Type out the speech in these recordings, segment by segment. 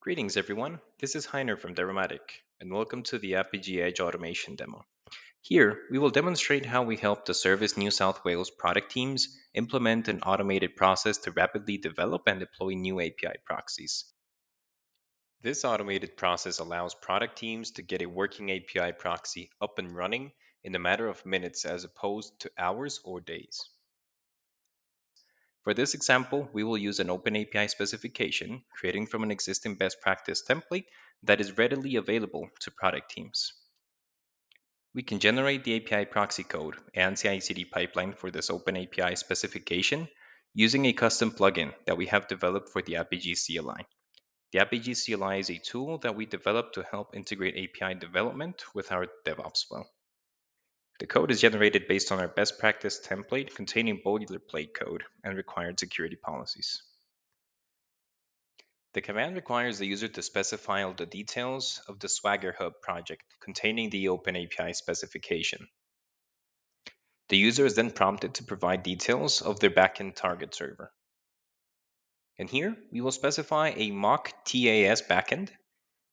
Greetings, everyone. This is Heiner from Devomatic, and welcome to the Apigee Edge Automation demo. Here, we will demonstrate how we help the Service New South Wales product teams implement an automated process to rapidly develop and deploy new API proxies. This automated process allows product teams to get a working API proxy up and running in a matter of minutes as opposed to hours or days. For this example, we will use an open API specification, creating from an existing best practice template that is readily available to product teams. We can generate the API proxy code and CI/CD pipeline for this open API specification using a custom plugin that we have developed for the Apigee CLI. The Apigee CLI is a tool that we developed to help integrate API development with our DevOps flow. The code is generated based on our best practice template containing boilerplate code and required security policies. The command requires the user to specify all the details of the Swagger Hub project containing the OpenAPI specification. The user is then prompted to provide details of their backend target server. And here we will specify a mock TAS backend.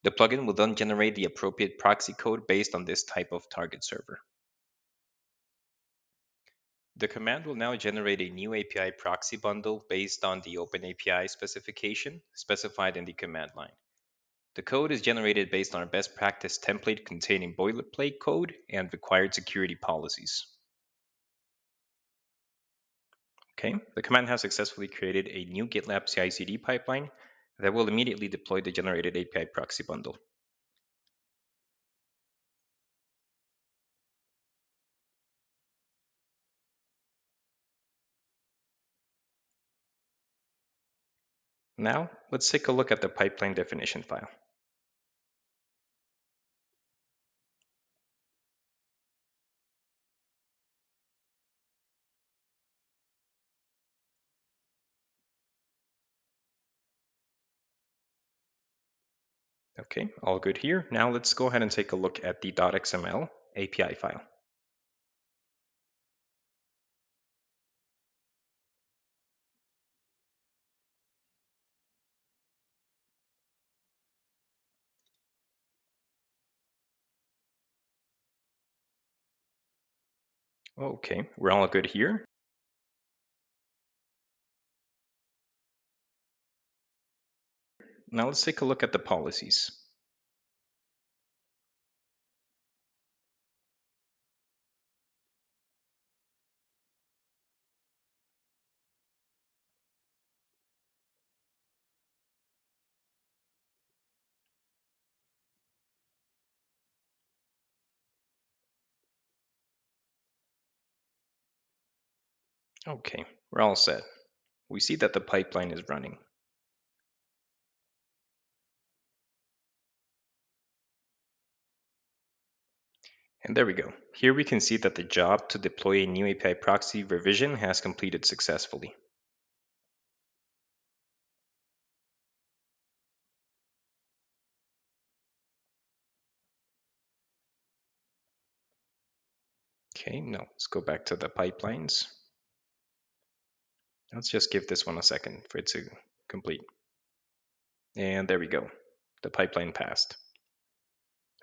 The plugin will then generate the appropriate proxy code based on this type of target server. The command will now generate a new API proxy bundle based on the OpenAPI specification specified in the command line. The code is generated based on our best practice template containing boilerplate code and required security policies. Okay, the command has successfully created a new GitLab CI/CD pipeline that will immediately deploy the generated API proxy bundle. Now, let's take a look at the pipeline definition file. Okay, all good here. Now let's go ahead and take a look at the .xml API file. Okay, we're all good here. Now let's take a look at the policies. Okay, we're all set. We see that the pipeline is running. And there we go. Here we can see that the job to deploy a new API proxy revision has completed successfully. Okay, now let's go back to the pipelines. Let's just give this one a second for it to complete. And there we go. The pipeline passed.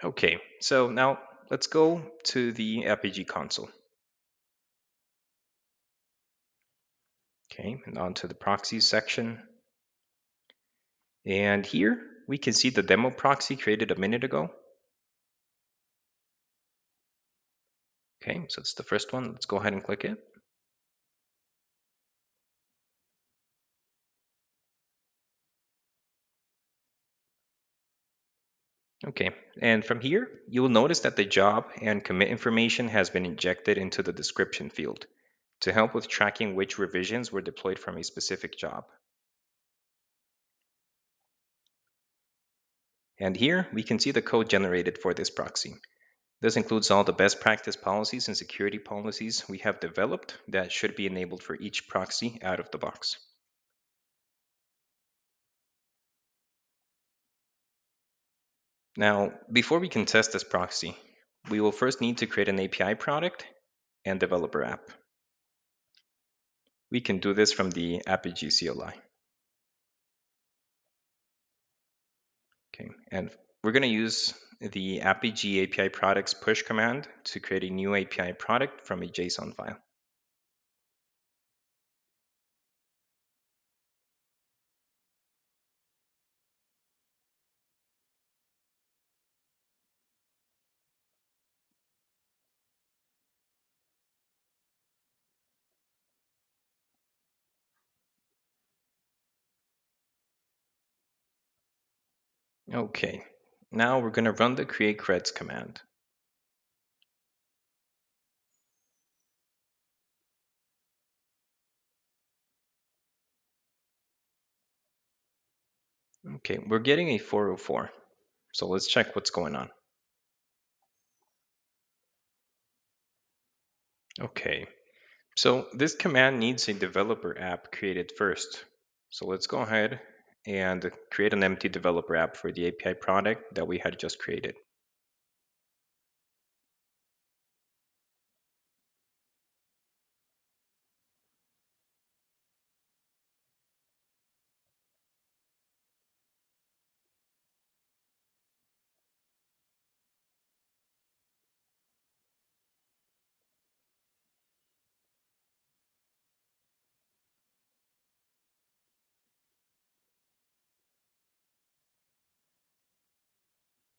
Okay, so now let's go to the Apigee Console. Okay, and on to the proxies section. And here we can see the demo proxy created a minute ago. Okay, so it's the first one. Let's go ahead and click it. Okay, and from here, you will notice that the job and commit information has been injected into the description field to help with tracking which revisions were deployed from a specific job. And here we can see the code generated for this proxy. This includes all the best practice policies and security policies we have developed that should be enabled for each proxy out of the box. Now, before we can test this proxy, we will first need to create an API product and developer app. We can do this from the Apigee CLI. Okay, and we're going to use the Apigee API products push command to create a new API product from a JSON file. Okay, now we're going to run the create creds command. Okay, we're getting a 404. So let's check what's going on. Okay, so this command needs a developer app created first. So let's go ahead and create an empty developer app for the API product that we had just created.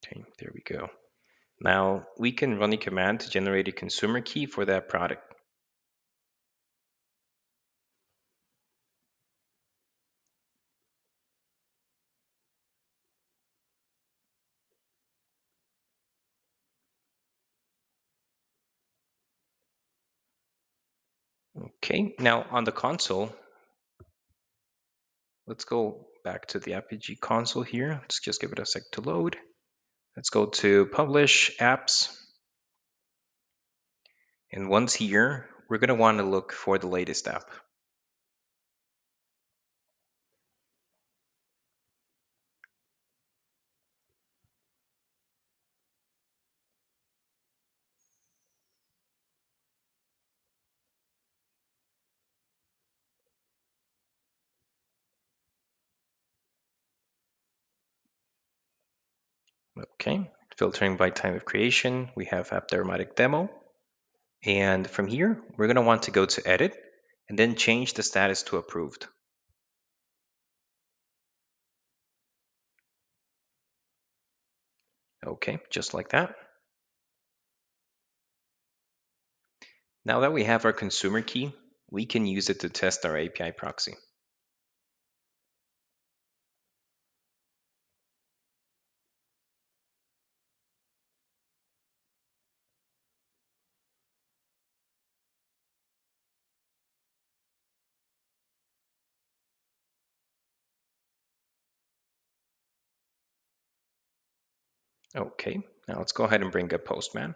Okay, there we go. Now we can run a command to generate a consumer key for that product. Okay, now on the console, let's go back to the Apigee console here. Let's just give it a sec to load. Let's go to publish apps. And once here, we're going to want to look for the latest app. Okay, filtering by time of creation, we have AppDermatic demo. And from here, we're going to want to go to edit and then change the status to approved. Okay, just like that. Now that we have our consumer key, we can use it to test our API proxy. Okay, now let's go ahead and bring up Postman.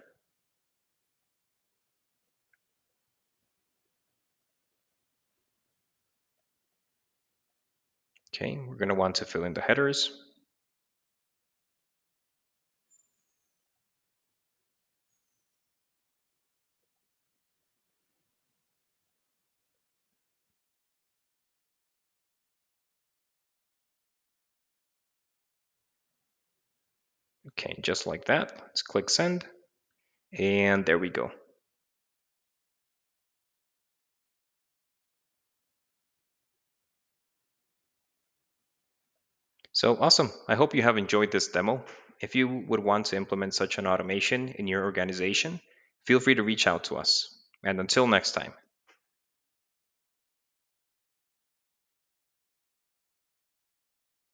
Okay, we're going to want to fill in the headers. Okay, just like that. Let's click send. And there we go. So awesome. I hope you have enjoyed this demo. If you would want to implement such an automation in your organization, feel free to reach out to us. And until next time.